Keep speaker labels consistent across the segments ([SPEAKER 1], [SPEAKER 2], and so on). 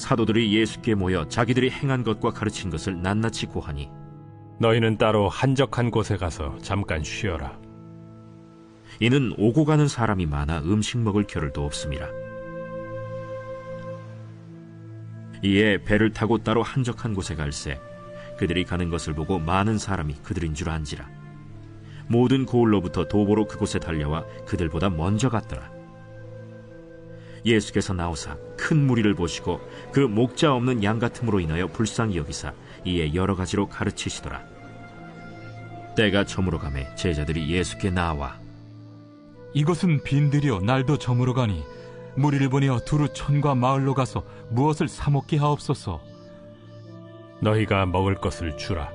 [SPEAKER 1] 사도들이 예수께 모여 자기들이 행한 것과 가르친 것을 낱낱이 고하니
[SPEAKER 2] 너희는 따로 한적한 곳에 가서 잠깐 쉬어라.
[SPEAKER 1] 이는 오고 가는 사람이 많아 음식 먹을 겨를도 없음이라. 이에 배를 타고 따로 한적한 곳에 갈새 그들이 가는 것을 보고 많은 사람이 그들인 줄 안지라. 모든 고을로부터 도보로 그곳에 달려와 그들보다 먼저 갔더라. 예수께서 나오사 큰 무리를 보시고 그 목자 없는 양 같음으로 인하여 불쌍히 여기사 이에 여러 가지로 가르치시더라. 때가 저물어 가매 제자들이 예수께 나와
[SPEAKER 3] 이것은 빈들이여 날도 저물어 가니 무리를 보내어 두루 촌과 마을로 가서 무엇을 사 먹게 하옵소서.
[SPEAKER 2] 너희가 먹을 것을 주라.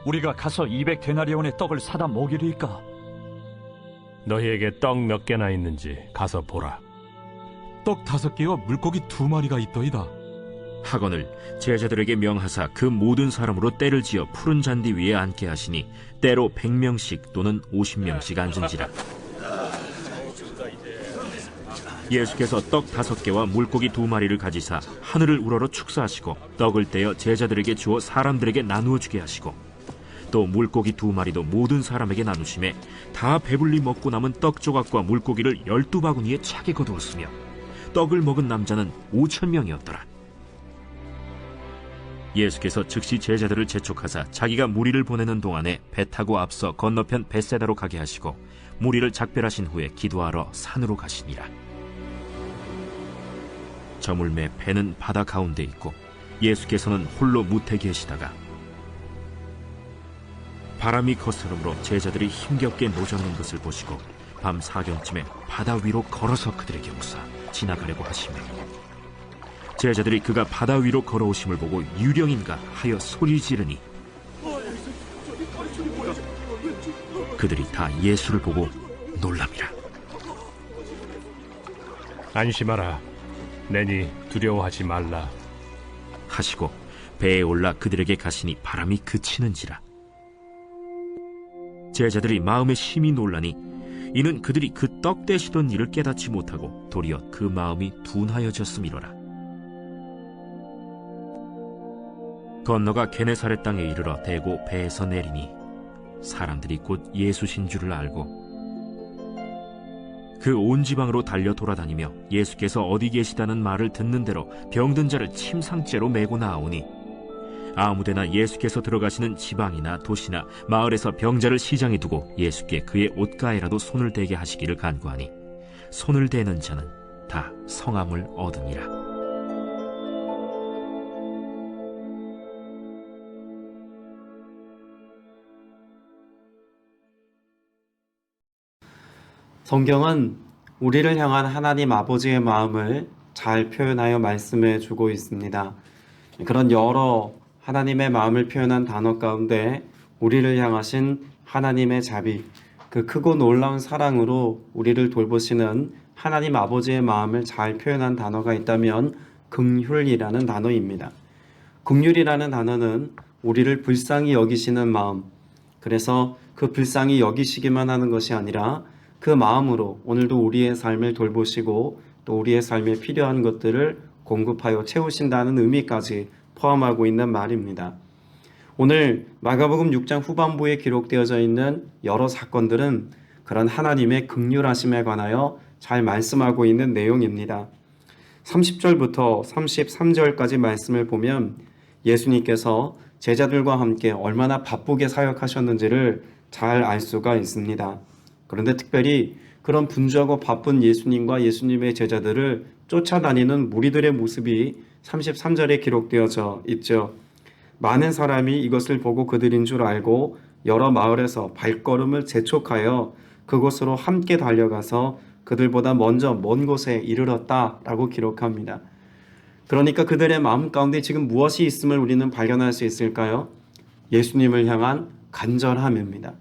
[SPEAKER 4] 우리가 가서 200데나리온의 떡을 사다 먹이리이까?
[SPEAKER 2] 너희에게 떡 몇 개나 있는지 가서 보라.
[SPEAKER 3] 떡 5개와 물고기 2마리가 있더이다.
[SPEAKER 1] 하거늘 제자들에게 명하사 그 모든 사람으로 때를 지어 푸른 잔디 위에 앉게 하시니 때로 100명씩 또는 50명씩 앉은지라. 예수께서 떡 5개와 물고기 2마리를 가지사 하늘을 우러러 축사하시고 떡을 떼어 제자들에게 주어 사람들에게 나누어 주게 하시고 또 물고기 2마리도 모든 사람에게 나누심에 다 배불리 먹고 남은 떡 조각과 물고기를 12바구니에 차게 거두었으며 떡을 먹은 남자는 5,000명이었더라. 예수께서 즉시 제자들을 재촉하사 자기가 무리를 보내는 동안에 배 타고 앞서 건너편 벳세다로 가게 하시고 무리를 작별하신 후에 기도하러 산으로 가시니라. 저물매 배는 바다 가운데 있고 예수께서는 홀로 무태 계시다가 바람이 거스름으로 제자들이 힘겹게 노젓는 것을 보시고 밤 사경쯤에 바다 위로 걸어서 그들에게 오사 지나가려고 하시며 제자들이 그가 바다 위로 걸어오심을 보고 유령인가 하여 소리 지르니 그들이 다 예수를 보고 놀랍니다.
[SPEAKER 2] 안심하라. 내니 두려워하지 말라
[SPEAKER 1] 하시고 배에 올라 그들에게 가시니 바람이 그치는지라. 제자들이 마음에 심히 놀라니 이는 그들이 그 떡 떼시던 일을 깨닫지 못하고 도리어 그 마음이 둔하여졌음이로라. 건너가 게네사렛 땅에 이르러 대고 배에서 내리니 사람들이 곧 예수신 줄을 알고 그 온 지방으로 달려 돌아다니며 예수께서 어디 계시다는 말을 듣는 대로 병든 자를 침상째로 메고 나오니 아무데나 예수께서 들어가시는 지방이나 도시나 마을에서 병자를 시장에 두고 예수께 그의 옷가에라도 손을 대게 하시기를 간구하니 손을 대는 자는 다 성함을 얻으니라.
[SPEAKER 5] 성경은 우리를 향한 하나님 아버지의 마음을 잘 표현하여 말씀해 주고 있습니다. 그런 여러 하나님의 마음을 표현한 단어 가운데 우리를 향하신 하나님의 자비, 그 크고 놀라운 사랑으로 우리를 돌보시는 하나님 아버지의 마음을 잘 표현한 단어가 있다면 긍휼이라는 단어입니다. 긍휼이라는 단어는 우리를 불쌍히 여기시는 마음, 그래서 그 불쌍히 여기시기만 하는 것이 아니라 그 마음으로 오늘도 우리의 삶을 돌보시고 또 우리의 삶에 필요한 것들을 공급하여 채우신다는 의미까지 포함하고 있는 말입니다. 오늘 마가복음 6장 후반부에 기록되어져 있는 여러 사건들은 그런 하나님의 긍휼하심에 관하여 잘 말씀하고 있는 내용입니다. 30절부터 33절까지 말씀을 보면 예수님께서 제자들과 함께 얼마나 바쁘게 사역하셨는지를 잘 알 수가 있습니다. 그런데 특별히 그런 분주하고 바쁜 예수님과 예수님의 제자들을 쫓아다니는 무리들의 모습이 33절에 기록되어져 있죠. 많은 사람이 이것을 보고 그들인 줄 알고 여러 마을에서 발걸음을 재촉하여 그곳으로 함께 달려가서 그들보다 먼저 먼 곳에 이르렀다라고 기록합니다. 그러니까 그들의 마음 가운데 지금 무엇이 있음을 우리는 발견할 수 있을까요? 예수님을 향한 간절함입니다.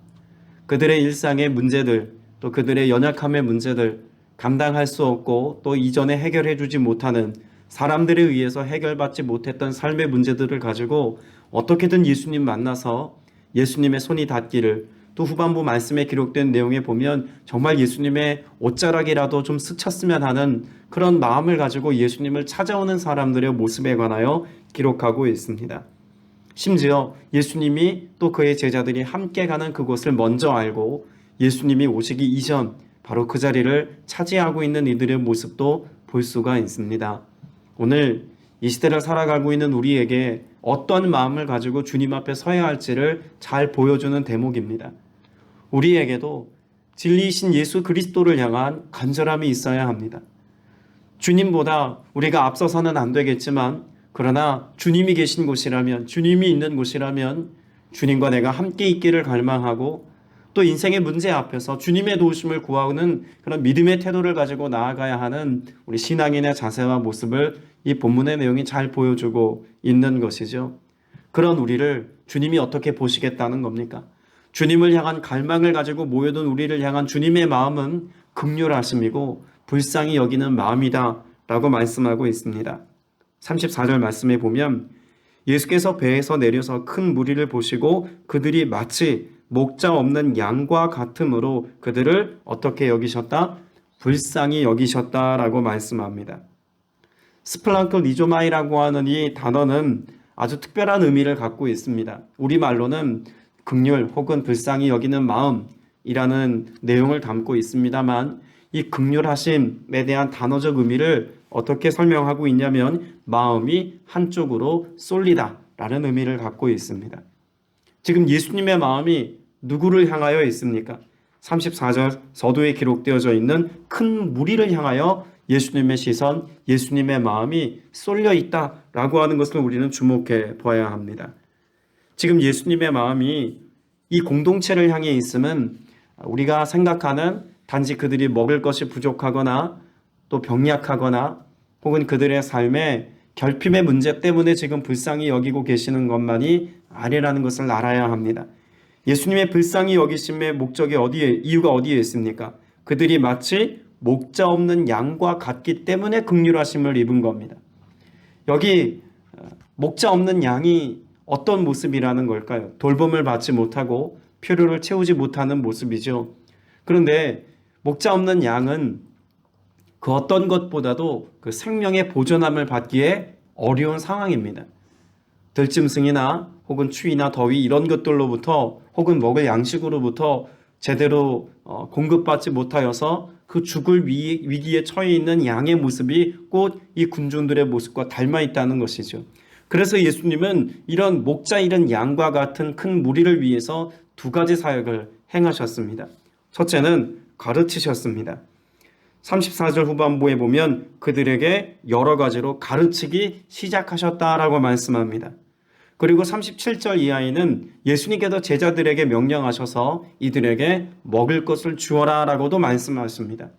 [SPEAKER 5] 그들의 일상의 문제들, 또 그들의 연약함의 문제들, 감당할 수 없고 또 이전에 해결해 주지 못하는 사람들에 의해서 해결받지 못했던 삶의 문제들을 가지고 어떻게든 예수님 만나서 예수님의 손이 닿기를, 또 후반부 말씀에 기록된 내용에 보면 정말 예수님의 옷자락이라도 좀 스쳤으면 하는 그런 마음을 가지고 예수님을 찾아오는 사람들의 모습에 관하여 기록하고 있습니다. 심지어 예수님이 또 그의 제자들이 함께 가는 그곳을 먼저 알고 예수님이 오시기 이전 바로 그 자리를 차지하고 있는 이들의 모습도 볼 수가 있습니다. 오늘 이 시대를 살아가고 있는 우리에게 어떤 마음을 가지고 주님 앞에 서야 할지를 잘 보여주는 대목입니다. 우리에게도 진리이신 예수 그리스도를 향한 간절함이 있어야 합니다. 주님보다 우리가 앞서서는 안 되겠지만 그러나 주님이 계신 곳이라면, 주님이 있는 곳이라면 주님과 내가 함께 있기를 갈망하고 또 인생의 문제 앞에서 주님의 도우심을 구하는 그런 믿음의 태도를 가지고 나아가야 하는 우리 신앙인의 자세와 모습을 이 본문의 내용이 잘 보여주고 있는 것이죠. 그런 우리를 주님이 어떻게 보시겠다는 겁니까? 주님을 향한 갈망을 가지고 모여든 우리를 향한 주님의 마음은 긍휼하심이고 불쌍히 여기는 마음이다 라고 말씀하고 있습니다. 34절 말씀에 보면 예수께서 배에서 내려서 큰 무리를 보시고 그들이 마치 목자 없는 양과 같으므로 그들을 어떻게 여기셨다? 불쌍히 여기셨다라고 말씀합니다. 스플랑클리조마이라고 하는 이 단어는 아주 특별한 의미를 갖고 있습니다. 우리말로는 긍휼 혹은 불쌍히 여기는 마음이라는 내용을 담고 있습니다만 이 긍휼하심에 대한 단어적 의미를 어떻게 설명하고 있냐면 마음이 한쪽으로 쏠리다 라는 의미를 갖고 있습니다. 지금 예수님의 마음이 누구를 향하여 있습니까? 34절 서두에 기록되어져 있는 큰 무리를 향하여 예수님의 시선, 예수님의 마음이 쏠려 있다라고 하는 것을 우리는 주목해 봐야 합니다. 지금 예수님의 마음이 이 공동체를 향해 있음은 우리가 생각하는 단지 그들이 먹을 것이 부족하거나 또 병약하거나 혹은 그들의 삶에 결핍의 문제 때문에 지금 불쌍히 여기고 계시는 것만이 아니라는 것을 알아야 합니다. 예수님의 불쌍히 여기심의 목적이 이유가 어디에 있습니까? 그들이 마치 목자 없는 양과 같기 때문에 긍휼하심을 입은 겁니다. 여기 목자 없는 양이 어떤 모습이라는 걸까요? 돌봄을 받지 못하고 필요를 채우지 못하는 모습이죠. 그런데 목자 없는 양은 그 어떤 것보다도 그 생명의 보존함을 받기에 어려운 상황입니다. 들짐승이나 혹은 추위나 더위 이런 것들로부터 혹은 먹을 양식으로부터 제대로 공급받지 못하여서 그 죽을 위기에 처해 있는 양의 모습이 곧 이 군중들의 모습과 닮아 있다는 것이죠. 그래서 예수님은 이런 목자 잃은 양과 같은 큰 무리를 위해서 두 가지 사역을 행하셨습니다. 첫째는 가르치셨습니다. 34절 후반부에 보면 그들에게 여러 가지로 가르치기 시작하셨다라고 말씀합니다. 그리고 37절 이하에는 예수님께서 제자들에게 명령하셔서 이들에게 먹을 것을 주어라 라고도 말씀하십니다.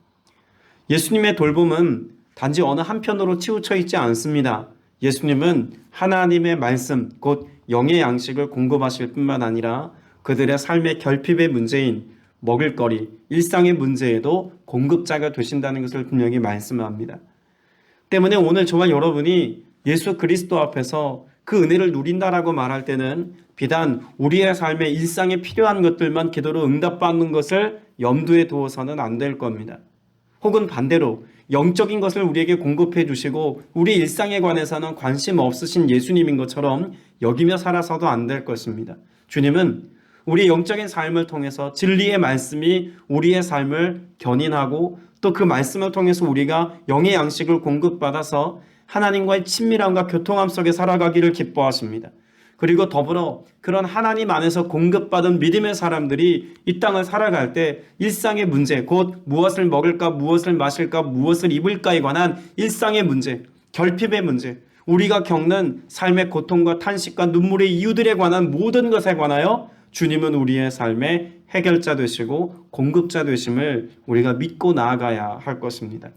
[SPEAKER 5] 예수님의 돌봄은 단지 어느 한편으로 치우쳐 있지 않습니다. 예수님은 하나님의 말씀, 곧 영의 양식을 공급하실 뿐만 아니라 그들의 삶의 결핍의 문제인 먹을거리, 일상의 문제에도 공급자가 되신다는 것을 분명히 말씀합니다. 때문에 오늘 저와 여러분이 예수 그리스도 앞에서 그 은혜를 누린다라고 말할 때는 비단 우리의 삶의 일상에 필요한 것들만 기도로 응답받는 것을 염두에 두어서는 안 될 겁니다. 혹은 반대로 영적인 것을 우리에게 공급해 주시고 우리 일상에 관해서는 관심 없으신 예수님인 것처럼 여기며 살아서도 안 될 것입니다. 주님은 우리 영적인 삶을 통해서 진리의 말씀이 우리의 삶을 견인하고 또 그 말씀을 통해서 우리가 영의 양식을 공급받아서 하나님과의 친밀함과 교통함 속에 살아가기를 기뻐하십니다. 그리고 더불어 그런 하나님 안에서 공급받은 믿음의 사람들이 이 땅을 살아갈 때 일상의 문제, 곧 무엇을 먹을까, 무엇을 마실까, 무엇을 입을까에 관한 일상의 문제, 결핍의 문제, 우리가 겪는 삶의 고통과 탄식과 눈물의 이유들에 관한 모든 것에 관하여 주님은 우리의 삶의 해결자 되시고 공급자 되심을 우리가 믿고 나아가야 할 것입니다.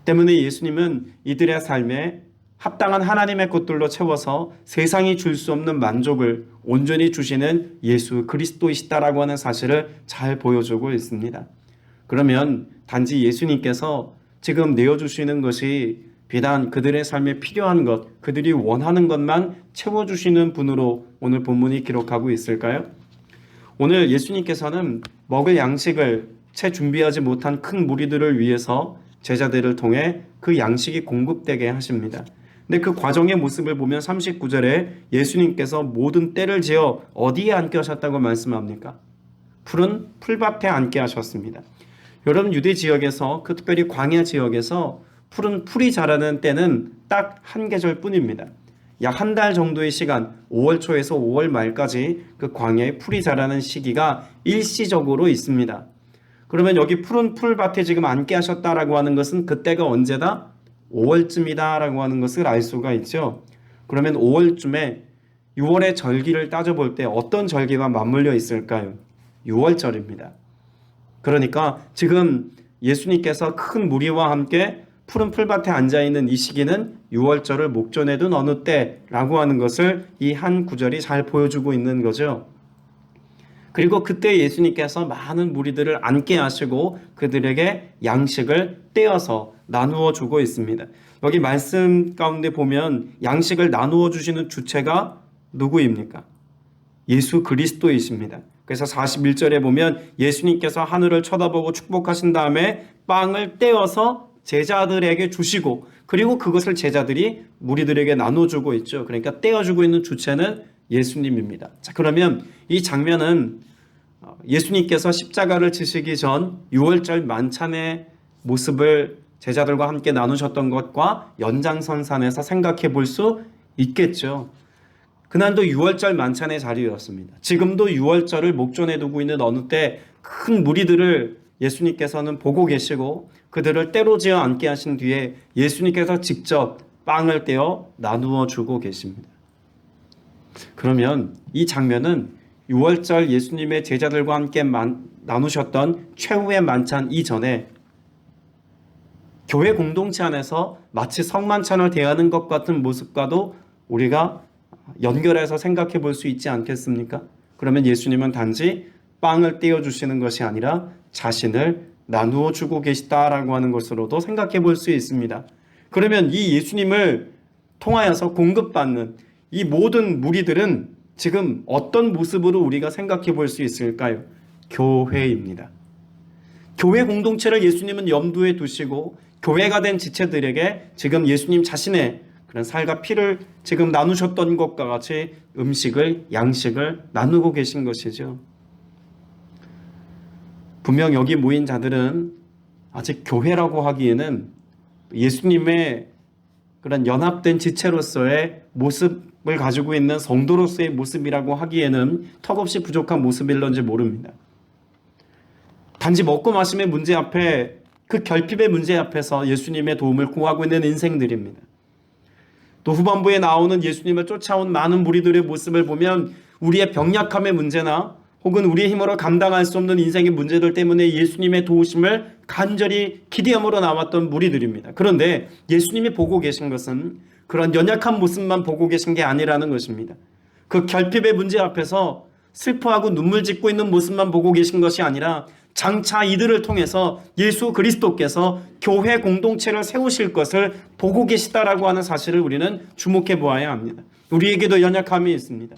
[SPEAKER 5] 때문에 예수님은 이들의 삶에 합당한 하나님의 것들로 채워서 세상이 줄 수 없는 만족을 온전히 주시는 예수 그리스도이시다라고 하는 사실을 잘 보여주고 있습니다. 그러면 단지 예수님께서 지금 내어주시는 것이 비단 그들의 삶에 필요한 것, 그들이 원하는 것만 채워주시는 분으로 오늘 본문이 기록하고 있을까요? 오늘 예수님께서는 먹을 양식을 채 준비하지 못한 큰 무리들을 위해서 제자들을 통해 그 양식이 공급되게 하십니다. 근데 그 과정의 모습을 보면 39절에 예수님께서 모든 때를 지어 어디에 앉게 하셨다고 말씀합니까? 푸른 풀밭에 앉게 하셨습니다. 여러분, 유대 지역에서, 그 특별히 광야 지역에서 푸른 풀이 자라는 때는 딱 한 계절 뿐입니다. 약 한 달 정도의 시간, 5월 초에서 5월 말까지 그 광야에 풀이 자라는 시기가 일시적으로 있습니다. 그러면 여기 푸른 풀밭에 지금 앉게 하셨다라고 하는 것은 그때가 언제다? 5월쯤이다 라고 하는 것을 알 수가 있죠. 그러면 5월쯤에 6월의 절기를 따져볼 때 어떤 절기가 맞물려 있을까요? 6월절입니다. 그러니까 지금 예수님께서 큰 무리와 함께 푸른 풀밭에 앉아있는 이 시기는 6월절을 목전에 둔 어느 때라고 하는 것을 이 한 구절이 잘 보여주고 있는 거죠. 그리고 그때 예수님께서 많은 무리들을 앉게 하시고 그들에게 양식을 떼어서 나누어 주고 있습니다. 여기 말씀 가운데 보면 양식을 나누어 주시는 주체가 누구입니까? 예수 그리스도이십니다. 그래서 41절에 보면 예수님께서 하늘을 쳐다보고 축복하신 다음에 빵을 떼어서 제자들에게 주시고 그리고 그것을 제자들이 무리들에게 나눠주고 있죠. 그러니까 떼어주고 있는 주체는 예수님입니다. 자, 그러면 이 장면은 예수님께서 십자가를 지시기 전 6월절 만찬의 모습을 제자들과 함께 나누셨던 것과 연장선상에서 생각해 볼 수 있겠죠. 그날도 6월절 만찬의 자리였습니다. 지금도 6월절을 목전에 두고 있는 어느 때 큰 무리들을 예수님께서는 보고 계시고 그들을 때로 지어 앉게 하신 뒤에 예수님께서 직접 빵을 떼어 나누어 주고 계십니다. 그러면 이 장면은 6월절 예수님의 제자들과 함께 나누셨던 최후의 만찬 이전에 교회 공동체 안에서 마치 성만찬을 대하는 것 같은 모습과도 우리가 연결해서 생각해 볼 수 있지 않겠습니까? 그러면 예수님은 단지 빵을 떼어주시는 것이 아니라 자신을 나누어 주고 계시다라고 하는 것으로도 생각해 볼 수 있습니다. 그러면 이 예수님을 통하여서 공급받는 이 모든 무리들은 지금 어떤 모습으로 우리가 생각해 볼 수 있을까요? 교회입니다. 교회 공동체를 예수님은 염두에 두시고 교회가 된 지체들에게 지금 예수님 자신의 그런 살과 피를 지금 나누셨던 것과 같이 음식을, 양식을 나누고 계신 것이죠. 분명 여기 모인 자들은 아직 교회라고 하기에는 예수님의 그런 연합된 지체로서의 모습을 가지고 있는 성도로서의 모습이라고 하기에는 턱없이 부족한 모습일런지 모릅니다. 단지 먹고 마심의 문제 앞에, 그 결핍의 문제 앞에서 예수님의 도움을 구하고 있는 인생들입니다. 또 후반부에 나오는 예수님을 쫓아온 많은 무리들의 모습을 보면 우리의 병약함의 문제나 혹은 우리의 힘으로 감당할 수 없는 인생의 문제들 때문에 예수님의 도우심을 간절히 기대함으로 나왔던 무리들입니다. 그런데 예수님이 보고 계신 것은 그런 연약한 모습만 보고 계신 게 아니라는 것입니다. 그 결핍의 문제 앞에서 슬퍼하고 눈물 짓고 있는 모습만 보고 계신 것이 아니라 장차 이들을 통해서 예수 그리스도께서 교회 공동체를 세우실 것을 보고 계시다라고 하는 사실을 우리는 주목해 보아야 합니다. 우리에게도 연약함이 있습니다.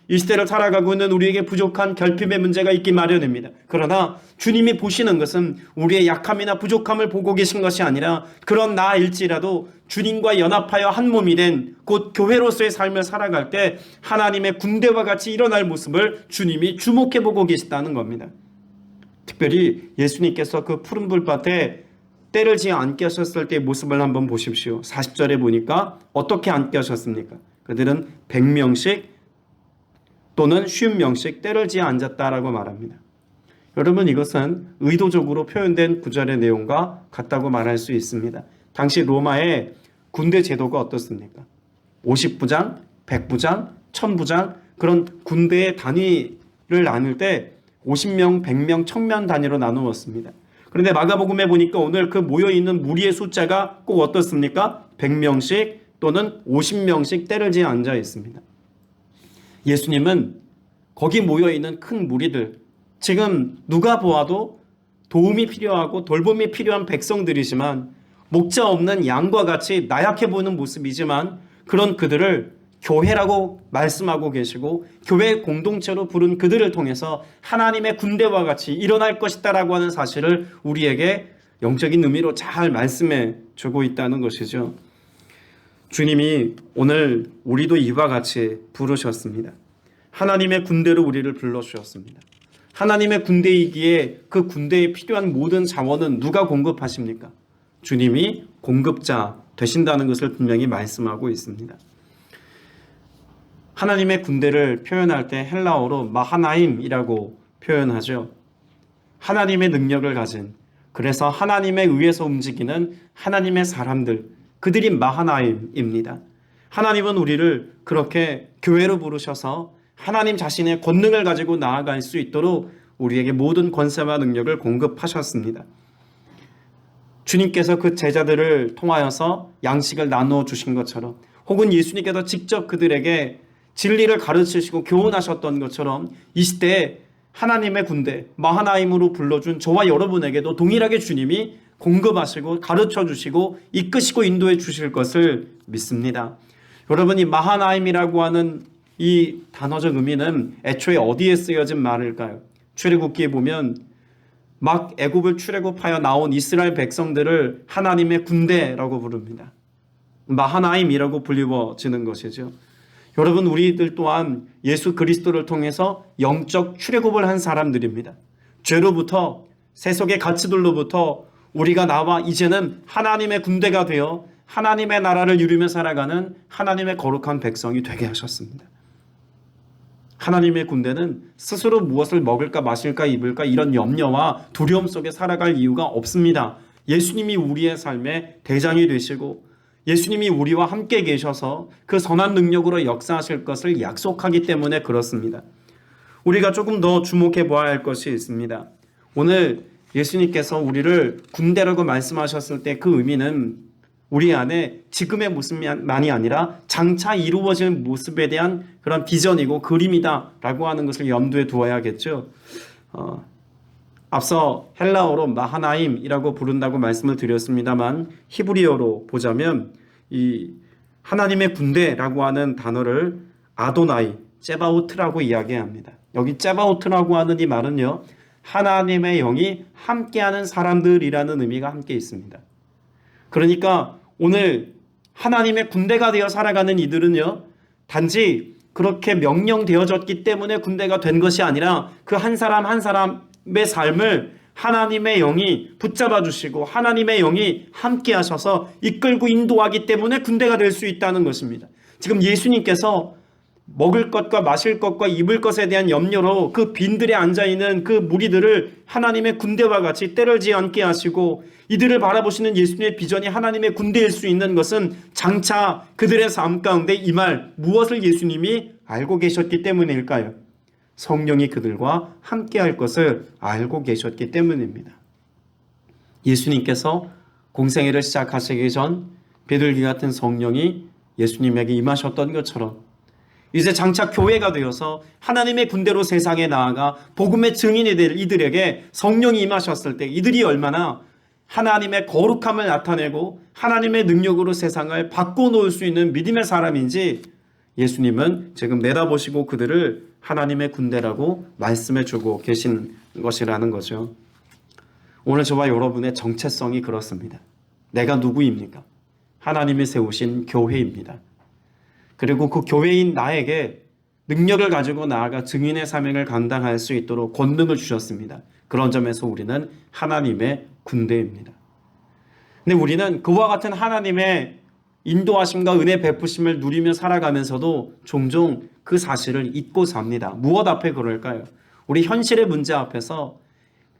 [SPEAKER 5] 이 시대를 살아가고 있는 우리에게 부족한 결핍의 문제가 있기 마련입니다. 그러나 주님이 보시는 것은 우리의 약함이나 부족함을 보고 계신 것이 아니라 그런 나일지라도 주님과 연합하여 한 몸이 된 곧 교회로서의 삶을 살아갈 때 하나님의 군대와 같이 일어날 모습을 주님이 주목해 보고 계시다는 겁니다. 특별히 예수님께서 그 푸른 불밭에 때를 지어 앉게 하셨을 때의 모습을 한번 보십시오. 40절에 보니까 어떻게 앉게 하셨습니까? 그들은 100명씩 또는 50명씩 때를 지어 앉았다라고 말합니다. 여러분, 이것은 의도적으로 표현된 구절의 내용과 같다고 말할 수 있습니다. 당시 로마의 군대 제도가 어떻습니까? 50부장, 100부장, 1000부장 그런 군대의 단위를 나눌 때 50명, 100명, 1000명 단위로 나누었습니다. 그런데 마가복음에 보니까 오늘 그 모여있는 무리의 숫자가 꼭 어떻습니까? 100명씩 또는 50명씩 때를 지어 앉아 있습니다. 예수님은 거기 모여있는 큰 무리들, 지금 누가 보아도 도움이 필요하고 돌봄이 필요한 백성들이지만 목자 없는 양과 같이 나약해 보이는 모습이지만 그런 그들을 교회라고 말씀하고 계시고 교회 공동체로 부른 그들을 통해서 하나님의 군대와 같이 일어날 것이다라고 하는 사실을 우리에게 영적인 의미로 잘 말씀해 주고 있다는 것이죠. 주님이 오늘 우리도 이와 같이 부르셨습니다. 하나님의 군대로 우리를 불러주셨습니다. 하나님의 군대이기에 그 군대에 필요한 모든 자원은 누가 공급하십니까? 주님이 공급자 되신다는 것을 분명히 말씀하고 있습니다. 하나님의 군대를 표현할 때 헬라어로 마하나임이라고 표현하죠. 하나님의 능력을 가진, 그래서 하나님에 의해서 움직이는 하나님의 사람들, 그들이 마하나임입니다. 하나님은 우리를 그렇게 교회로 부르셔서 하나님 자신의 권능을 가지고 나아갈 수 있도록 우리에게 모든 권세와 능력을 공급하셨습니다. 주님께서 그 제자들을 통하여서 양식을 나누어 주신 것처럼, 혹은 예수님께서 직접 그들에게 진리를 가르치시고 교훈하셨던 것처럼 이 시대에 하나님의 군대 마하나임으로 불러준 저와 여러분에게도 동일하게 주님이 공급하시고 가르쳐 주시고 이끄시고 인도해 주실 것을 믿습니다. 여러분이 마하나임이라고 하는 이 단어적 의미는 애초에 어디에 쓰여진 말일까요? 출애굽기에 보면 막 애굽을 출애굽하여 나온 이스라엘 백성들을 하나님의 군대라고 부릅니다. 마하나임이라고 불리워지는 것이죠. 여러분, 우리들 또한 예수 그리스도를 통해서 영적 출애굽을 한 사람들입니다. 죄로부터, 세속의 가치들로부터 우리가 나와 이제는 하나님의 군대가 되어 하나님의 나라를 이루며 살아가는 하나님의 거룩한 백성이 되게 하셨습니다. 하나님의 군대는 스스로 무엇을 먹을까 마실까 입을까 이런 염려와 두려움 속에 살아갈 이유가 없습니다. 예수님이 우리의 삶의 대장이 되시고 예수님이 우리와 함께 계셔서 그 선한 능력으로 역사하실 것을 약속하기 때문에 그렇습니다. 우리가 조금 더 주목해 보아야 할 것이 있습니다. 오늘 예수님께서 우리를 군대라고 말씀하셨을 때 그 의미는 우리 안에 지금의 모습만이 아니라 장차 이루어질 모습에 대한 그런 비전이고 그림이다라고 하는 것을 염두에 두어야겠죠. 앞서 헬라어로 마하나임이라고 부른다고 말씀을 드렸습니다만 히브리어로 보자면 이 하나님의 군대라고 하는 단어를 아도나이, 제바오트라고 이야기합니다. 여기 제바오트라고 하는 이 말은요, 하나님의 영이 함께하는 사람들이라는 의미가 함께 있습니다. 그러니까 오늘 하나님의 군대가 되어 살아가는 이들은요, 단지 그렇게 명령되어졌기 때문에 군대가 된 것이 아니라 그 한 사람 한 사람의 삶을 하나님의 영이 붙잡아 주시고 하나님의 영이 함께 하셔서 이끌고 인도하기 때문에 군대가 될 수 있다는 것입니다. 지금 예수님께서 먹을 것과 마실 것과 입을 것에 대한 염려로 그 빈들에 앉아있는 그 무리들을 하나님의 군대와 같이 때려지 않게 하시고 이들을 바라보시는 예수님의 비전이 하나님의 군대일 수 있는 것은 장차 그들의 삶 가운데 임할 무엇을 예수님이 알고 계셨기 때문일까요? 성령이 그들과 함께할 것을 알고 계셨기 때문입니다. 예수님께서 공생애를 시작하시기 전 비둘기 같은 성령이 예수님에게 임하셨던 것처럼 이제 장차 교회가 되어서 하나님의 군대로 세상에 나아가 복음의 증인이 될 이들에게 성령이 임하셨을 때 이들이 얼마나 하나님의 거룩함을 나타내고 하나님의 능력으로 세상을 바꿔놓을 수 있는 믿음의 사람인지 예수님은 지금 내다보시고 그들을 하나님의 군대라고 말씀해주고 계신 것이라는 거죠. 오늘 저와 여러분의 정체성이 그렇습니다. 내가 누구입니까? 하나님이 세우신 교회입니다. 그리고 그 교회인 나에게 능력을 가지고 나아가 증인의 사명을 감당할 수 있도록 권능을 주셨습니다. 그런 점에서 우리는 하나님의 군대입니다. 근데 우리는 그와 같은 하나님의 인도하심과 은혜 베푸심을 누리며 살아가면서도 종종 그 사실을 잊고 삽니다. 무엇 앞에 그럴까요? 우리 현실의 문제 앞에서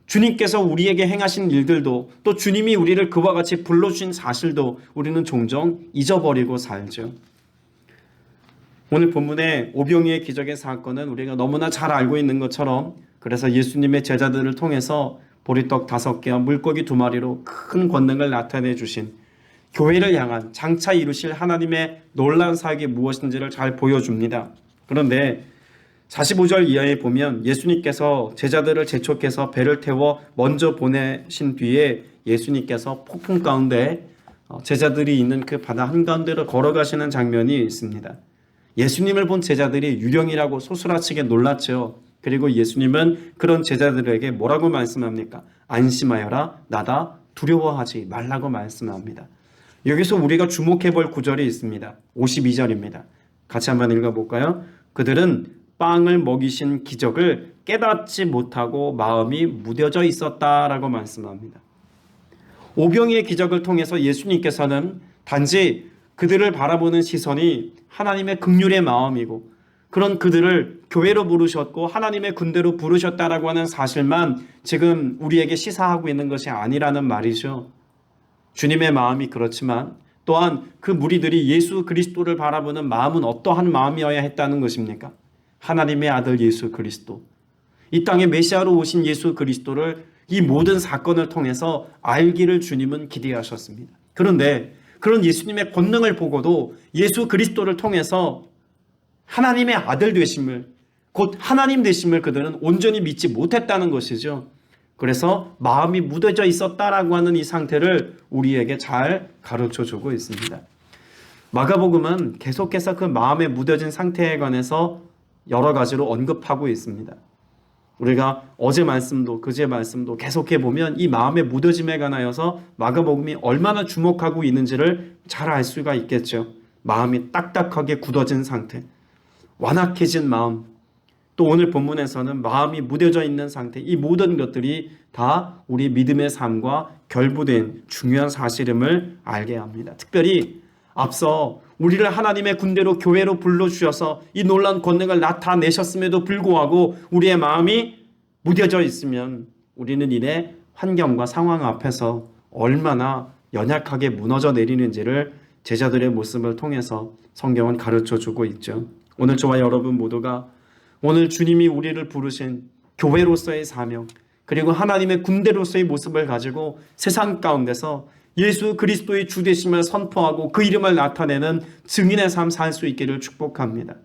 [SPEAKER 5] 주님께서 우리에게 행하신 일들도 또 주님이 우리를 그와 같이 불러주신 사실도 우리는 종종 잊어버리고 살죠. 오늘 본문의 오병이의 기적의 사건은 우리가 너무나 잘 알고 있는 것처럼 그래서 예수님의 제자들을 통해서 보리떡 5개와 물고기 2마리로 큰 권능을 나타내 주신 교회를 향한 장차 이루실 하나님의 놀라운 사역이 무엇인지를 잘 보여줍니다. 그런데 45절 이하에 보면 예수님께서 제자들을 재촉해서 배를 태워 먼저 보내신 뒤에 예수님께서 폭풍 가운데 제자들이 있는 그 바다 한가운데로 걸어가시는 장면이 있습니다. 예수님을 본 제자들이 유령이라고 소스라치게 놀랐죠. 그리고 예수님은 그런 제자들에게 뭐라고 말씀합니까? 안심하여라, 나다, 두려워하지 말라고 말씀합니다. 여기서 우리가 주목해 볼 구절이 있습니다. 52절입니다. 같이 한번 읽어볼까요? 그들은 빵을 먹이신 기적을 깨닫지 못하고 마음이 무뎌져 있었다라고 말씀합니다. 오병이의 기적을 통해서 예수님께서는 단지 그들을 바라보는 시선이 하나님의 긍휼의 마음이고 그런 그들을 교회로 부르셨고 하나님의 군대로 부르셨다라고 하는 사실만 지금 우리에게 시사하고 있는 것이 아니라는 말이죠. 주님의 마음이 그렇지만 또한 그 무리들이 예수 그리스도를 바라보는 마음은 어떠한 마음이어야 했다는 것입니까? 하나님의 아들 예수 그리스도, 이 땅에 메시아로 오신 예수 그리스도를 이 모든 사건을 통해서 알기를 주님은 기대하셨습니다. 그런데 그런 예수님의 권능을 보고도 예수 그리스도를 통해서 하나님의 아들 되심을, 곧 하나님 되심을 그들은 온전히 믿지 못했다는 것이죠. 그래서 마음이 무뎌져 있었다라고 하는 이 상태를 우리에게 잘 가르쳐주고 있습니다. 마가복음은 계속해서 그 마음에 무뎌진 상태에 관해서 여러 가지로 언급하고 있습니다. 우리가 어제 말씀도 그제 말씀도 계속해 보면 이 마음의 무뎌짐에 관하여서 마가복음이 얼마나 주목하고 있는지를 잘 알 수가 있겠죠. 마음이 딱딱하게 굳어진 상태, 완악해진 마음, 또 오늘 본문에서는 마음이 무뎌져 있는 상태, 이 모든 것들이 다 우리 믿음의 삶과 결부된 중요한 사실임을 알게 합니다. 특별히 앞서 우리를 하나님의 군대로 교회로 불러주셔서 이 놀라운 권능을 나타내셨음에도 불구하고 우리의 마음이 무뎌져 있으면 우리는 이내 환경과 상황 앞에서 얼마나 연약하게 무너져 내리는지를 제자들의 모습을 통해서 성경은 가르쳐주고 있죠. 오늘 저와 여러분 모두가 오늘 주님이 우리를 부르신 교회로서의 사명, 그리고 하나님의 군대로서의 모습을 가지고 세상 가운데서 예수 그리스도의 주 되심을 선포하고 그 이름을 나타내는 증인의 삶 살 수 있기를 축복합니다.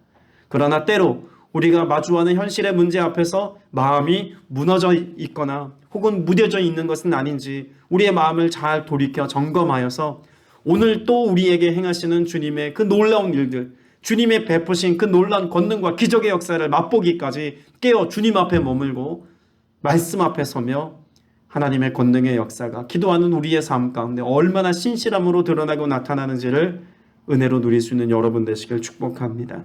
[SPEAKER 5] 그러나 때로 우리가 마주하는 현실의 문제 앞에서 마음이 무너져 있거나 혹은 무뎌져 있는 것은 아닌지 우리의 마음을 잘 돌이켜 점검하여서 오늘 또 우리에게 행하시는 주님의 그 놀라운 일들, 주님의 베푸신 그 놀라운 권능과 기적의 역사를 맛보기까지 깨어 주님 앞에 머물고 말씀 앞에 서며 하나님의 권능의 역사가 기도하는 우리의 삶 가운데 얼마나 신실함으로 드러나고 나타나는지를 은혜로 누릴 수 있는 여러분 되시길 축복합니다.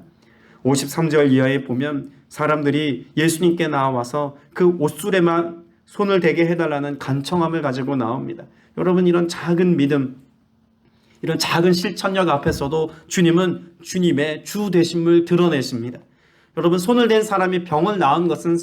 [SPEAKER 5] 53절 이하에 보면 사람들이 예수님께 나와서 그 옷술에만 손을 대게 해달라는 간청함을 가지고 나옵니다. 여러분, 이런 작은 믿음, 이런 작은 실천력 앞에서도 주님은 주님의 주 되심을 드러내십니다. 여러분, 손을 댄 사람이 병을 나은 것은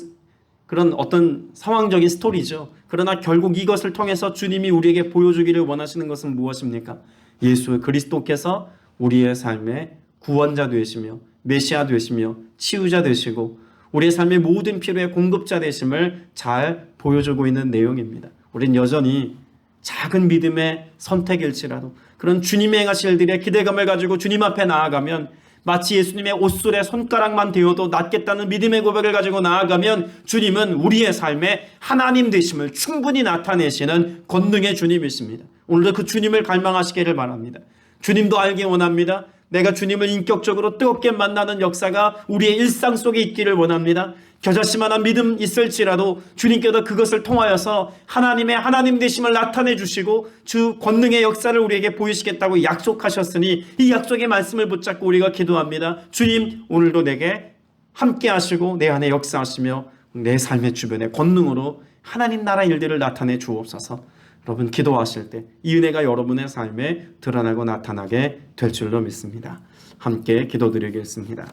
[SPEAKER 5] 그런 어떤 상황적인 스토리죠. 그러나 결국 이것을 통해서 주님이 우리에게 보여주기를 원하시는 것은 무엇입니까? 예수 그리스도께서 우리의 삶의 구원자 되시며 메시아 되시며 치유자 되시고 우리의 삶의 모든 필요의 공급자 되심을 잘 보여주고 있는 내용입니다. 우린 여전히 작은 믿음의 선택일지라도 그런 주님의 행하실 일들의 기대감을 가지고 주님 앞에 나아가면 마치 예수님의 옷술에 손가락만 대어도 낫겠다는 믿음의 고백을 가지고 나아가면 주님은 우리의 삶에 하나님 되심을 충분히 나타내시는 권능의 주님이십니다. 오늘도 그 주님을 갈망하시기를 바랍니다. 주님도 알기 원합니다. 내가 주님을 인격적으로 뜨겁게 만나는 역사가 우리의 일상 속에 있기를 원합니다. 겨자씨만한 믿음 있을지라도 주님께서 그것을 통하여서 하나님의 하나님 되심을 나타내 주시고 주 권능의 역사를 우리에게 보이시겠다고 약속하셨으니 이 약속의 말씀을 붙잡고 우리가 기도합니다. 주님, 오늘도 내게 함께 하시고 내 안에 역사하시며 내 삶의 주변에 권능으로 하나님 나라 일들을 나타내 주옵소서. 여러분, 기도하실 때 이 은혜가 여러분의 삶에 드러나고 나타나게 될 줄로 믿습니다. 함께 기도드리겠습니다.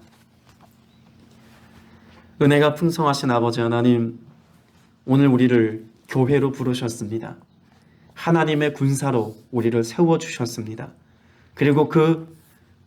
[SPEAKER 5] 은혜가 풍성하신 아버지 하나님, 오늘 우리를 교회로 부르셨습니다. 하나님의 군사로 우리를 세워주셨습니다. 그리고 그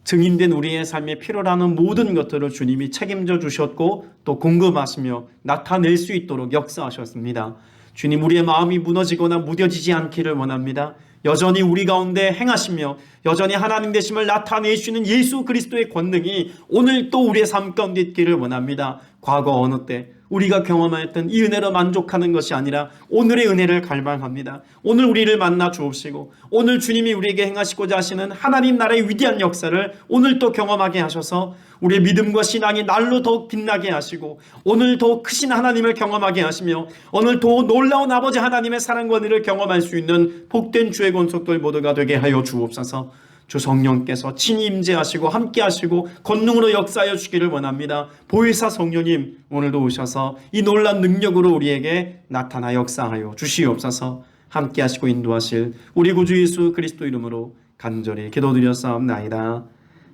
[SPEAKER 5] 증인된 우리의 삶에 필요로 하는 모든 것들을 주님이 책임져 주셨고 또 공급하시며 나타낼 수 있도록 역사하셨습니다. 주님, 우리의 마음이 무너지거나 무뎌지지 않기를 원합니다. 여전히 우리 가운데 행하시며 여전히 하나님 되심을 나타내시는 예수 그리스도의 권능이 오늘 또 우리의 삶 가운데 있기를 원합니다. 과거 어느 때 우리가 경험했던 이 은혜로 만족하는 것이 아니라 오늘의 은혜를 갈망합니다. 오늘 우리를 만나 주옵시고 오늘 주님이 우리에게 행하시고자 하시는 하나님 나라의 위대한 역사를 오늘 또 경험하게 하셔서 우리의 믿음과 신앙이 날로 더욱 빛나게 하시고 오늘 더욱 크신 하나님을 경험하게 하시며 오늘 더욱 놀라운 아버지 하나님의 사랑과 은혜를 경험할 수 있는 복된 주의 권속들 모두가 되게 하여 주옵소서. 주 성령께서 친히 임재하시고 함께 하시고 권능으로 역사하여 주기를 원합니다. 보혜사 성령님 오늘도 오셔서 이 놀라운 능력으로 우리에게 나타나 역사하여 주시옵소서. 함께 하시고 인도하실 우리 구주 예수 그리스도 이름으로 간절히 기도드렸사옵나이다.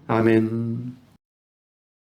[SPEAKER 5] 아멘.